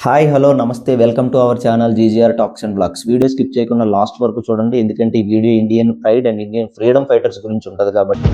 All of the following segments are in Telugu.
హాయ్ హలో నమస్తే welcome to our channel GGR Talks and Blogs. Video skip చేయకుండా లాస్ట్ వరకు చూడండి, ఎందుకంటే ఈ video Indian pride and Indian freedom fighters గురించి ఉంటుంది కాబట్టి.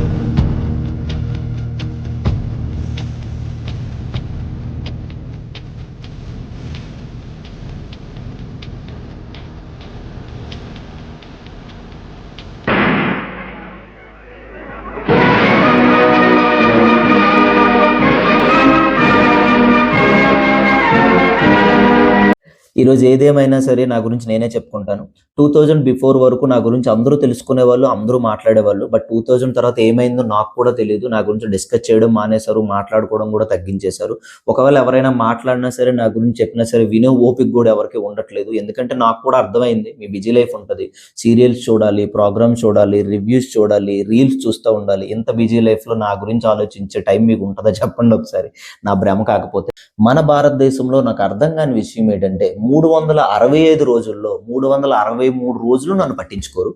ఈరోజు ఏదేమైనా సరే నా గురించి నేనే చెప్పుకుంటాను. 2000 బిఫోర్ వరకు నా గురించి అందరూ తెలుసుకునేవాళ్ళు, అందరూ మాట్లాడేవాళ్ళు. బట్ 2000 తర్వాత ఏమైందో నాకు కూడా తెలియదు. నా గురించి డిస్కస్ చేయడం మానేశారు, మాట్లాడుకోవడం కూడా తగ్గించేశారు. ఒకవేళ ఎవరైనా మాట్లాడినా సరే, నా గురించి చెప్పినా సరే వినే ఓపిక కూడా ఎవరికి ఉండట్లేదు. ఎందుకంటే నాకు కూడా అర్థమైంది, మీ బిజీ లైఫ్ ఉంటుంది, సీరియల్స్ చూడాలి, ప్రోగ్రామ్స్ చూడాలి, రివ్యూస్ చూడాలి, రీల్స్ చూస్తూ ఉండాలి. ఇంత బిజీ లైఫ్లో నా గురించి ఆలోచించే టైం మీకు ఉంటుందా చెప్పండి ఒకసారి, నా భ్రమ కాకపోతే. మన భారతదేశంలో నాకు అర్థం కాని విషయం ఏంటంటే 365 రోజుల్లో 363 రోజులు నన్ను పట్టించుకోరు.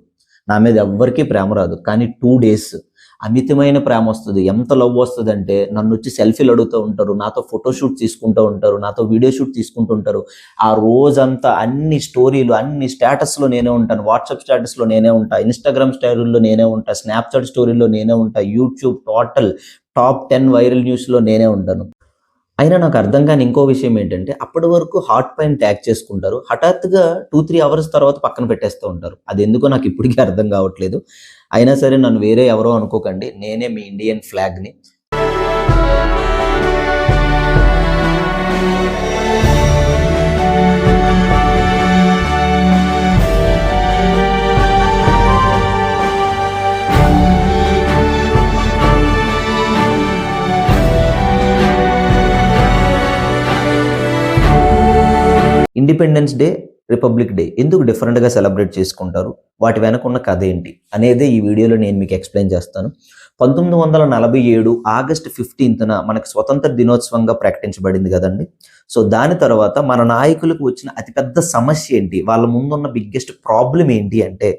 నా మీద ఎవ్వరికీ ప్రేమ రాదు. కానీ 2 days అమితమైన ప్రేమ వస్తుంది. ఎంత లవ్ వస్తుంది అంటే, నన్ను వచ్చి సెల్ఫీలు అడుగుతూ ఉంటారు, నాతో ఫోటోషూట్ తీసుకుంటూ ఉంటారు, నాతో వీడియో షూట్ తీసుకుంటూ ఉంటారు. ఆ రోజంతా అన్ని స్టోరీలు, అన్ని స్టేటస్లో నేనే ఉంటాను. వాట్సాప్ స్టేటస్లో నేనే ఉంటా, ఇన్స్టాగ్రామ్ స్టోరీల్లో నేనే ఉంటా, స్నాప్చాట్ స్టోరీలో నేనే ఉంటా, యూట్యూబ్ టోటల్ టాప్ 10 వైరల్ న్యూస్లో నేనే ఉంటాను. అయినా నాకు అర్థం కాని ఇంకో విషయం ఏంటంటే, అప్పటి వరకు హాట్ పైన ట్యాగ్ చేసుకుంటారు, హఠాత్తుగా 2-3 అవర్స్ తర్వాత పక్కన పెట్టేస్తూ ఉంటారు. అది ఎందుకో నాకు ఇప్పటికీ అర్థం కావట్లేదు. అయినా సరే నన్ను వేరే ఎవరో అనుకోకండి, నేనే మీ ఇండియన్ ఫ్లాగ్ని. ఇండిపెండెన్స్ డే, రిపబ్లిక్ డే ఎందుకు డిఫరెంట్గా సెలబ్రేట్ చేసుకుంటారు, వాటి వెనక ఉన్న కథ ఏంటి అనేది ఈ వీడియోలో నేను మీకు ఎక్స్ప్లెయిన్ చేస్తాను. 1947 ఆగస్ట్ 15న మనకు స్వతంత్ర దినోత్సవంగా ప్రకటించబడింది కదండి. సో దాని తర్వాత మన నాయకులకు వచ్చిన అతిపెద్ద సమస్య ఏంటి, వాళ్ళ ముందున్న బిగ్గెస్ట్ ప్రాబ్లం ఏంటి అంటే,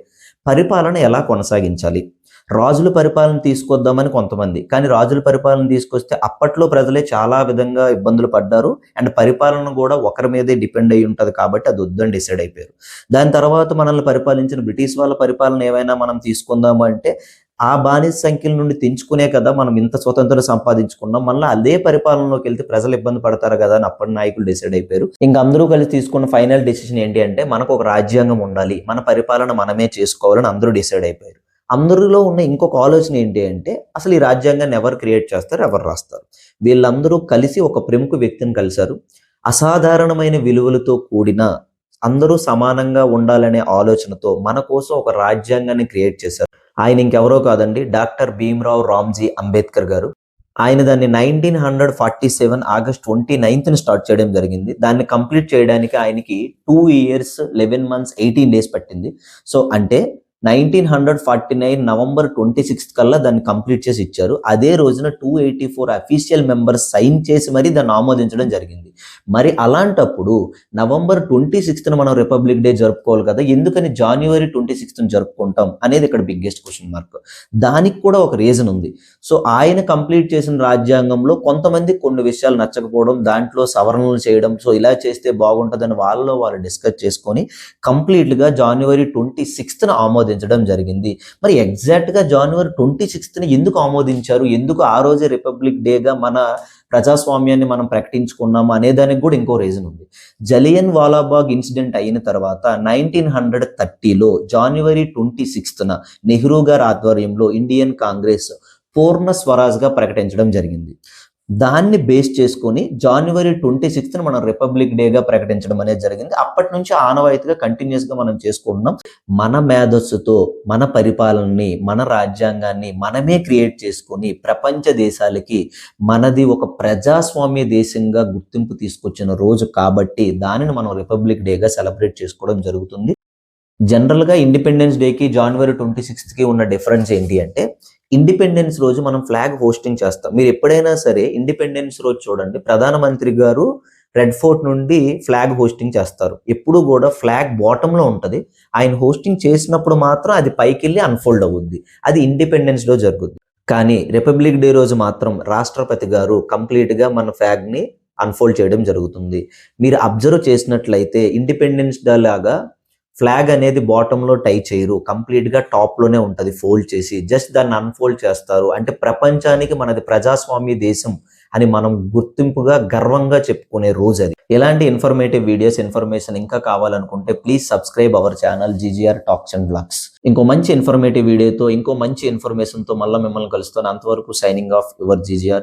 పరిపాలన ఎలా కొనసాగించాలి. రాజుల పరిపాలన తీసుకొద్దామని కొంతమంది, కానీ రాజుల పరిపాలన తీసుకొస్తే అప్పట్లో ప్రజలే చాలా విధంగా ఇబ్బందులు పడ్డారు. అండ్ పరిపాలన కూడా ఒకరి మీదే డిపెండ్ అయి ఉంటుంది కాబట్టి అది వద్దని డిసైడ్ అయిపోయారు. దాని తర్వాత మనల్ని పరిపాలించిన బ్రిటిష్ వాళ్ళ పరిపాలన ఏమైనా మనం తీసుకుందాము అంటే, ఆ బానిస సంఖ్యల నుండి తెంచుకునే కదా మనం ఇంత స్వతంత్రం సంపాదించుకున్నాం, మళ్ళీ అదే పరిపాలనలోకి వెళ్తే ప్రజలు ఇబ్బంది పడతారు కదా అని అప్పటి నాయకులు డిసైడ్ అయిపోయారు. ఇంకా అందరూ కలిసి తీసుకున్న ఫైనల్ డెసిషన్ ఏంటి అంటే, మనకు ఒక రాజ్యాంగం ఉండాలి, మన పరిపాలన మనమే చేసుకోవాలని అందరూ డిసైడ్ అయిపోయారు. అందరిలో ఉన్న ఇంకొక ఆలోచన ఏంటి అంటే, అసలు ఈ రాజ్యాంగాన్ని ఎవరు క్రియేట్ చేస్తారు, ఎవరు రాస్తారు. వీళ్ళందరూ కలిసి ఒక ప్రముఖ వ్యక్తిని కలిశారు. అసాధారణమైన విలువలతో కూడిన, అందరూ సమానంగా ఉండాలనే ఆలోచనతో మన కోసం ఒక రాజ్యాంగాన్ని క్రియేట్ చేశారు. ఆయన ఇంకెవరో కాదండి, డాక్టర్ భీమ్రావ్ రామ్జీ అంబేద్కర్ గారు. ఆయన దాన్ని 1947 ఆగస్ట్ 29న స్టార్ట్ చేయడం జరిగింది. దాన్ని కంప్లీట్ చేయడానికి ఆయనకి 2 years 11 months 18 days పట్టింది. సో అంటే 1949 నవంబర్ 26 కల్లా దాన్ని కంప్లీట్ చేసి ఇచ్చారు. అదే రోజున 284 అఫీషియల్ మెంబర్స్ సైన్ చేసి మరి దాన్ని ఆమోదించడం జరిగింది. మరి అలాంటప్పుడు నవంబర్ 26న మనం రిపబ్లిక్ డే జరుపుకోవాలి కదా, ఎందుకని జనవరి 26న జరుపుకుంటాం అనేది ఇక్కడ బిగ్గెస్ట్ క్వశ్చన్ మార్క్. దానికి కూడా ఒక రీజన్ ఉంది. సో ఆయన కంప్లీట్ చేసిన రాజ్యాంగంలో కొంతమంది కొన్ని విషయాలు నచ్చకపోవడం, దాంట్లో సవరణలు చేయడం, సో ఇలా చేస్తే బాగుంటుందని వాళ్ళు డిస్కస్ చేసుకొని కంప్లీట్గా జనవరి 26న ఆమోదించడం జరిగింది. మరి ఎగ్జాక్ట్గా జనవరి 26ని ఎందుకు ఆమోదించారు, ఎందుకు ఆ రోజే రిపబ్లిక్ డేగా మన ప్రజాస్వామ్యాన్ని మనం ప్రకటించుకున్నాము అనేదానికి కూడా ఇంకో రీజన్ ఉంది. జలియన్ వాలాబాగ్ ఇన్సిడెంట్ అయిన తర్వాత 1930లో జనవరి 26న నెహ్రూ గారి ఆధ్వర్యంలో ఇండియన్ కాంగ్రెస్ పూర్ణ స్వరాజ్గా ప్రకటించడం జరిగింది. దాన్ని బేస్ చేసుకొని జనవరి 26న మనం రిపబ్లిక్ డేగా ప్రకటించడం అనేది జరిగింది. అప్పటి నుంచి ఆనవాయితీగా కంటిన్యూస్గా మనం చేసుకుంటున్నాం. మన మేధస్సుతో మన పరిపాలనని, మన రాజ్యాంగాన్ని మనమే క్రియేట్ చేసుకొని ప్రపంచ దేశాలకి మనది ఒక ప్రజాస్వామ్య దేశంగా గుర్తింపు తీసుకొచ్చిన రోజు కాబట్టి దానిని మనం రిపబ్లిక్ డేగా సెలబ్రేట్ చేసుకోవడం జరుగుతుంది. జనరల్గా ఇండిపెండెన్స్ డేకి జనవరి 26కి ఉన్న డిఫరెన్స్ ఏంటి అంటే, ఇండిపెండెన్స్ రోజు మనం ఫ్లాగ్ హోస్టింగ్ చేస్తాం. మీరు ఎప్పుడైనా సరే ఇండిపెండెన్స్ రోజు చూడండి, ప్రధానమంత్రి గారు రెడ్ ఫోర్ట్ నుండి ఫ్లాగ్ హోస్టింగ్ చేస్తారు. ఎప్పుడు కూడా ఫ్లాగ్ బాటంలో ఉంటుంది. ఆయన హోస్టింగ్ చేసినప్పుడు మాత్రం అది పైకి వెళ్ళి అన్ఫోల్డ్ అవుద్ది. అది ఇండిపెండెన్స్ డే జరుగుద్ది. కానీ రిపబ్లిక్ డే రోజు మాత్రం రాష్ట్రపతి గారు కంప్లీట్గా మన ఫ్లాగ్ని అన్ఫోల్డ్ చేయడం జరుగుతుంది. మీరు అబ్జర్వ్ చేసినట్లయితే ఇండిపెండెన్స్ డే లాగా ఫ్లాగ్ అనేది బాటంలో టై చేయరు, కంప్లీట్గా టాప్లోనే ఉంటుంది ఫోల్డ్ చేసి, జస్ట్ దాన్ని అన్ఫోల్డ్ చేస్తారు. అంటే ప్రపంచానికి మనది ప్రజాస్వామ్య దేశం అని మనం గుర్తింపుగా గర్వంగా చెప్పుకునే రోజు అది. ఎలాంటి ఇన్ఫర్మేటివ్ వీడియోస్ ఇన్ఫర్మేషన్ ఇంకా కావాలనుకుంటే please subscribe our channel GGR Talks and Blogs. ఇంకో మంచి ఇన్ఫర్మేటివ్ వీడియోతో ఇంకో మంచి ఇన్ఫర్మేషన్తో మళ్ళీ మిమ్మల్ని కలుస్తాను. అంతవరకు సైనింగ్ ఆఫ్ యువర్ జీజీఆర్.